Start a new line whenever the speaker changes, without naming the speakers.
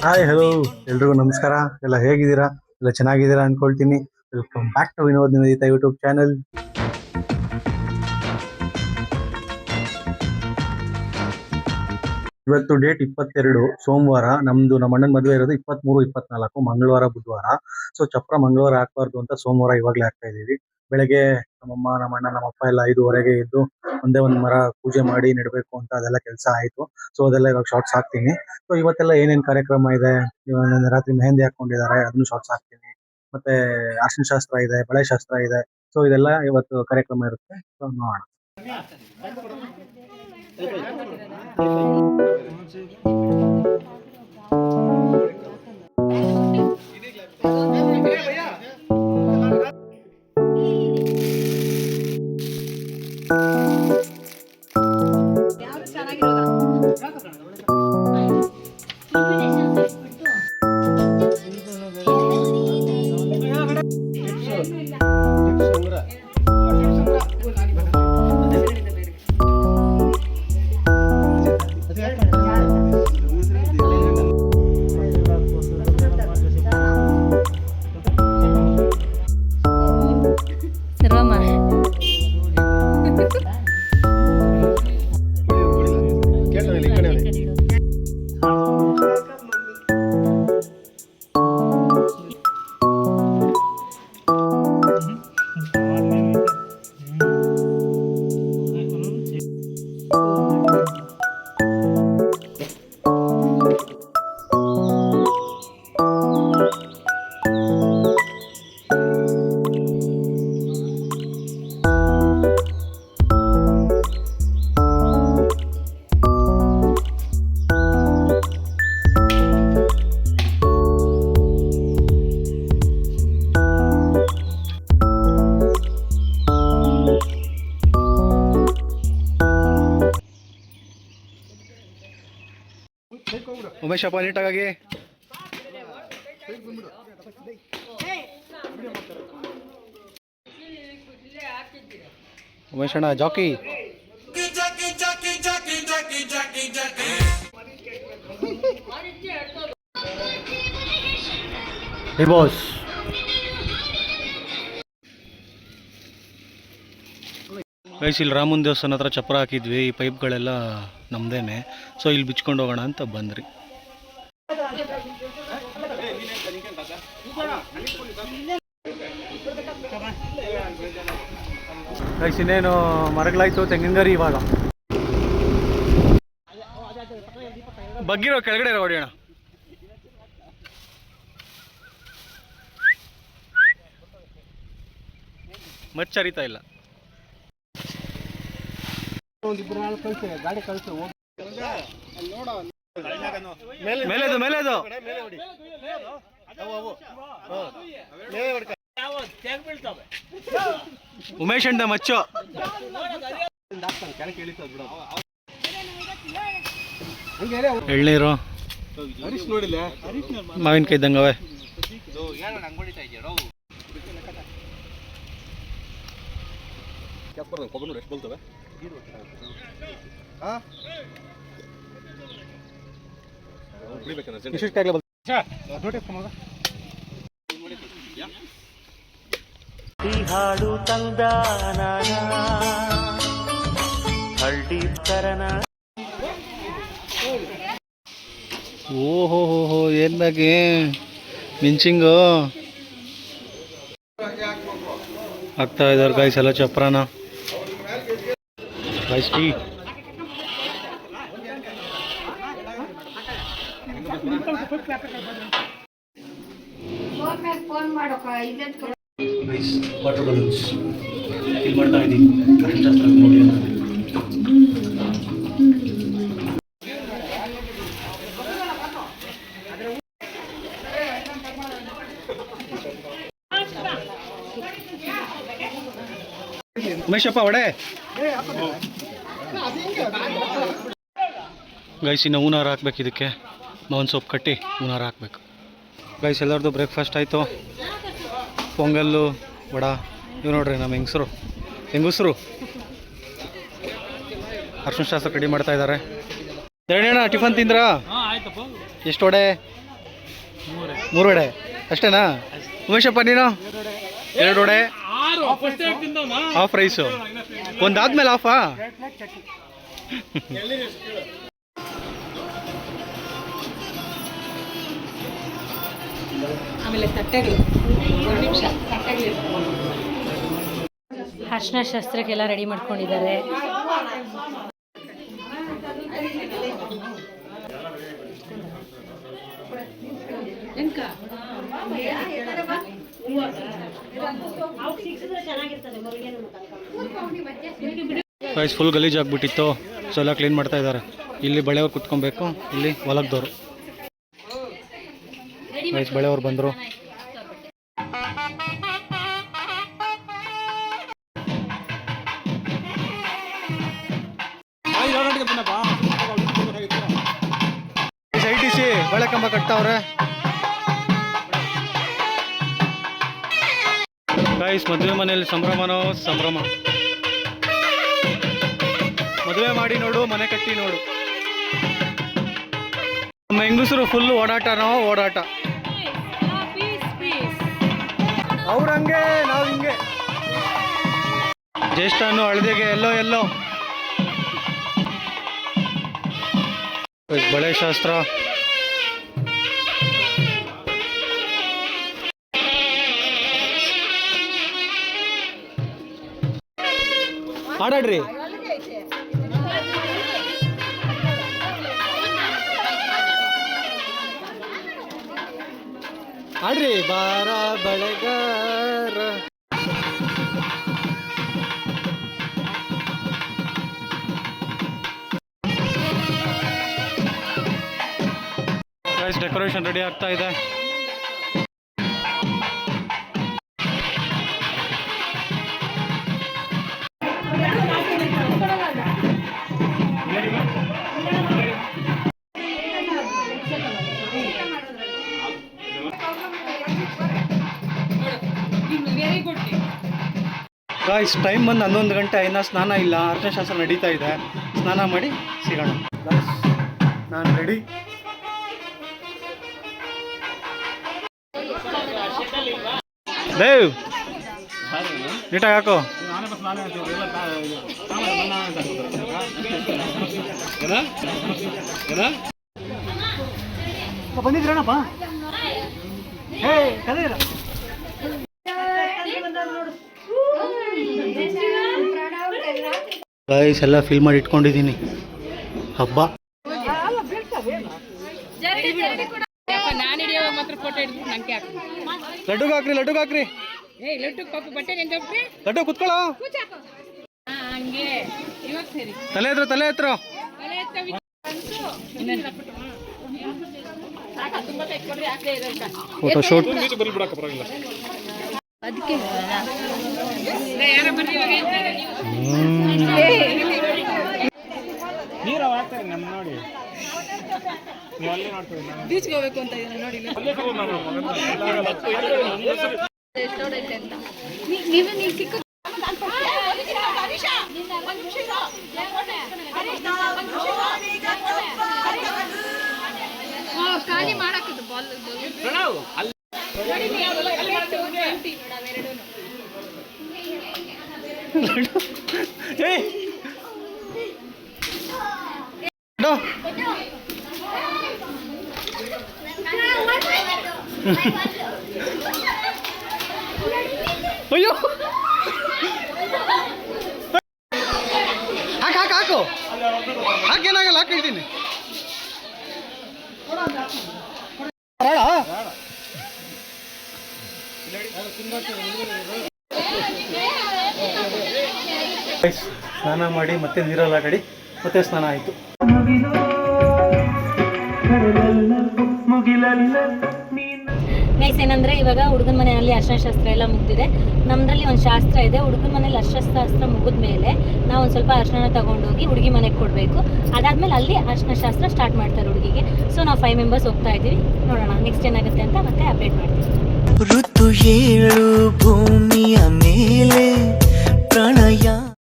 Hi hello ಎಲ್ರಿಗೂ ನಮಸ್ಕಾರ. ಎಲ್ಲ ಹೇಗಿದ್ದೀರಾ? ಎಲ್ಲ ಚೆನ್ನಾಗಿದ್ದೀರಾ ಅನ್ಕೊಳ್ತೀನಿ. Welcome back to Vinod Nivedita YouTube channel. ಇವತ್ತು ಡೇಟ್ 22 ಸೋಮವಾರ. ನಮ್ಮ ಅಣ್ಣನ ಮದುವೆ ಇರೋದು 23, 24 ಮಂಗಳವಾರ, ಬುಧವಾರ. ಸೊ ಚಪ್ರ ಮಂಗಳವಾರ ಹಾಕ್ಬಾರ್ದು ಅಂತ ಸೋಮವಾರ ಇವಾಗಲೇ ಹಾಕ್ತಾ ಇದೀವಿ. ಬೆಳಗ್ಗೆ ನಮ್ಮಮ್ಮ, ನಮ್ಮಣ್ಣ, ನಮ್ಮಪ್ಪ ಎಲ್ಲ 5:30ಗೆ ಎದ್ದು ಒಂದೇ ಒಂದು ಮರ ಪೂಜೆ ಮಾಡಿ ನೆಡಬೇಕು ಅಂತ ಅದೆಲ್ಲ ಕೆಲಸ ಆಯ್ತು. ಸೊ ಅದೆಲ್ಲ ಇವಾಗ ಶಾರ್ಟ್ಸ್ ಹಾಕ್ತೀನಿ. ಸೊ ಇವತ್ತೆಲ್ಲ ಏನೇನ್ ಕಾರ್ಯಕ್ರಮ ಇದೆ, ಇವಾಗ ರಾತ್ರಿ ಮೆಹಂದಿ ಹಾಕೊಂಡಿದ್ದಾರೆ, ಅದನ್ನು ಶಾರ್ಟ್ಸ್ ಹಾಕ್ತೀನಿ. ಮತ್ತೆ ಅರ್ಶಿನ ಶಾಸ್ತ್ರ ಇದೆ, ಬಳೆ ಶಾಸ್ತ್ರ ಇದೆ. ಸೊ ಇದೆಲ್ಲ ಇವತ್ತು ಕಾರ್ಯಕ್ರಮ ಇರುತ್ತೆ. ಸೊ ನೋಡೋಣ. ಉಮೇಶಪ್ಪ ನೀಟಾಗಿ ಉಮೇಶ್ ಅಣ್ಣ ಜಾಕಿ ಬಾಸ್. ಗೈಸ್, ಇಲ್ಲಿ ರಾಮನ ದೇವಸ್ಥಾನ ಹತ್ರ ಚಪ್ರ ಹಾಕಿದ್ವಿ. ಈ ಪೈಪ್ಗಳೆಲ್ಲ ನಮ್ದೇನೆ. ಸೊ ಇಲ್ಲಿ ಬಿಚ್ಕೊಂಡು ಹೋಗೋಣ ಅಂತ ಬಂದ್ರಿ. ಗೈಸ್, ಇನ್ನೇನು ಮರಗಳಾಯ್ತು, ತೆಂಗಿನಗರಿ ಇವಾಗ ಬಗ್ಗಿರೋ ಕೆಳಗಡೆ ಹೊಡಿಯೋಣ. ಮಚ್ಚರಿತಾ ಇಲ್ಲ. ಮೇಲೆದು ಮೇಲೆದು ಉಮೇಶ್ ಅಂಡ ಮಚ್ಚು. ಎಳ್ನೀರು, ಮಾವಿನಕಾಯಿ ಇದ್ದಂಗವೆ. ಎಷ್ಟು ಬರ್ತವೆ? ಹಾಡು ತಂದಾನ ಹಳ್ಳಿ ತರನ. ಓಹೋ ಹೋ, ಏನಾಗೆ ಮಿಂಚಿಂಗು ಆಗ್ತಾ ಇದಾರೆ ಗೈಸ್ ಎಲ್ಲ ಚಪ್ರಾನ. ಗೈಸ್ ಟೀ ವಾಟರ್ ಬಲೂನ್ಸ್ ಇಲ್ಲಿ ಮಾಡ್ತಾ ಇದ್ದೀನಿ. ಅಷ್ಟೊಂದು ನೋಡಿ ಉಮೇಶಪ್ಪ ಒಡೆ. ಗೈಸ್, ಇನ್ನು ಹೂನಾರ ಹಾಕ್ಬೇಕು. ಇದಕ್ಕೆ ಮಾವಿನ ಸೊಪ್ಪು ಕಟ್ಟಿ ಹೂನಾರ ಹಾಕ್ಬೇಕು. ಗೈಸ್, ಎಲ್ಲರದು ಬ್ರೇಕ್ಫಾಸ್ಟ್ ಆಯಿತು. ಪೊಂಗಲ್ಲು, ವಡ. ಇವು ನೋಡ್ರಿ ನಮ್ಮ ಹೆಂಗಸರು ಅರ್ಶಿನ ಶಾಸ್ತ್ರ ರೆಡಿ ಮಾಡ್ತಾ ಇದ್ದಾರೆ. ಹೇಳೋಣ, ಟಿಫನ್ ತಿಂದ್ರಾ? ಎಷ್ಟು ವಡೆ? 3 ವಡೆ ಅಷ್ಟೇನಾ? ಉಮೇಶಪ್ಪ ನೀನು? 2 ವಡೆ ಹಾಫ್ ರೈಸು. ಒಂದಾದ್ಮೇಲೆ ಹಾಫಾ?
ಆಮೇಲೆ ತಟ್ಟೆಗಳು ಅರ್ಶಿನ ಶಾಸ್ತ್ರಕ್ಕೆಲ್ಲ ರೆಡಿ ಮಾಡ್ಕೊಂಡಿದ್ದಾರೆ.
ಫುಲ್ ಗಲೀಜ್ ಆಗ್ಬಿಟ್ಟಿತ್ತು, ಸೊ ಎಲ್ಲ ಕ್ಲೀನ್ ಮಾಡ್ತಾ ಇದ್ದಾರೆ. ಇಲ್ಲಿ ಬಳೆಯವ್ರು ಕುತ್ಕೊಬೇಕು, ಇಲ್ಲಿ ಹೊಲಕ್ದವ್ರು. ಬಳೆಯವ್ರು ಬಂದರು. ITC ಬಳೆ ಕಂಬ ಕಟ್ತಾವ್ರೆ. ಗೈಸ್ ಮದುವೆ ಮನೆಯಲ್ಲಿ ಸಂಭ್ರಮನೋ ಸಂಭ್ರಮ. ಮದುವೆ ಮಾಡಿ ನೋಡು, ಮನೆ ಕಟ್ಟಿ ನೋಡು. ನಮ್ಮ ಹೆಂಗಸರು ಫುಲ್ ಓಡಾಟನೋ ಓಡಾಟ. ಅವ್ರು ಹಂಗೆ, ನಾವು ಹಿಂಗೆ. ಜ್ಯೇಷ್ಠನು ಹಳದಿಗೆ ಎಲ್ಲೋ ಬಳೆ ಶಾಸ್ತ್ರ. ಆಡಾಡ್ರಿ. ಆಡ್ರಿ ಬಾರ ಬಳೆಗಾರ. ಡೆಕೋರೇಷನ್ ರೆಡಿ ಆಗ್ತಾ ಇದೆ. ಗಾಯ್ಸ್ ಟೈಮ್ ಬಂದು 11 ಗಂಟೆ, ಇನ್ನೂ ಸ್ನಾನ ಇಲ್ಲ. ಅರ್ಶಿನ ಶಾಸ್ತ್ರ ನಡೀತಾ ಇದೆ. ಸ್ನಾನ ಮಾಡಿ ಸಿಗೋಣ. ನಾನು ರೆಡಿ. ದೇವ್ ನೀಟಾಗಿ ಹಾಕು. ಬಂದಿದ್ರೇನಪ್ಪ? ಹೇ ಕಲಿಯಲ್ಲ. ಗೈಸ್ ಎಲ್ಲ ಫಿಲ್ ಮಾಡಿ ಇಟ್ಕೊಂಡಿದ್ದೀನಿ. ಹಬ್ಬ ಲಡ್ಡುಗೆ ಹಾಕ್ರಿ, ಲಡ್ಡುಗೆ ಹಾಕ್ರಿ. ಲಡ್ಡು ಕುತ್ಕೊಳ್ಳೋ. ತಲೆ ಹತ್ರ, ತಲೆ ಹತ್ರ. Photo shoot. ನೀರು ಹಾಕ್ತಾರೆ ನಮ್ಮ ನೋಡಿ. ಬೀಚ್ಗೆ ಹೋಗ್ಬೇಕು ಅಂತ ನೋಡಿ. ಖಾಲಿ ಮಾಡಾಕಿದ್ದು ಬಾಲ್. ಅಯ್ಯೋ ಹಾಕು ಹಾಕೇನಾಗಲ್ಲ, ಹಾಕಿದ್ದೀನಿ. ಸ್ನಾನ ಮಾಡಿ ಮತ್ತೆ ನೀರಲ್ಲಿ ಆಟಾಡಿ ಮತ್ತೆ ಸ್ನಾನ ಆಯಿತು.
ಗೈಸ್ ಏನಂದರೆ ಇವಾಗ ಹುಡುಗನ ಮನೆಯಲ್ಲಿ ಅರ್ಶಿನ ಶಾಸ್ತ್ರ ಎಲ್ಲ ಮುಗ್ದಿದೆ. ನಮ್ಮದ್ರಲ್ಲಿ ಒಂದು ಶಾಸ್ತ್ರ ಇದೆ. ಹುಡುಗನ ಮನೇಲಿ ಅರ್ಶಿನ ಶಾಸ್ತ್ರ ಮುಗಿದ ಮೇಲೆ ನಾವು ಒಂದು ಸ್ವಲ್ಪ ಅರ್ಶಿನ ತಗೊಂಡೋಗಿ ಹುಡುಗಿ ಮನೆಗೆ ಕೊಡಬೇಕು. ಅದಾದಮೇಲೆ ಅಲ್ಲಿ ಅರ್ಶಿನ ಶಾಸ್ತ್ರ ಸ್ಟಾರ್ಟ್ ಮಾಡ್ತಾರೆ ಹುಡುಗಿಗೆ. ಸೊ ನಾವು 5 ಮೆಂಬರ್ಸ್ ಹೋಗ್ತಾ ಇದ್ದೀವಿ. ನೋಡೋಣ ನೆಕ್ಸ್ಟ್ ಏನಾಗುತ್ತೆ ಅಂತ ಮತ್ತೆ ಅಪ್ಡೇಟ್ ಮಾಡ್ತೀವಿ. ಋತು 7 ಭೂಮಿಯ ಮೇಲೆ ಪ್ರಣಯ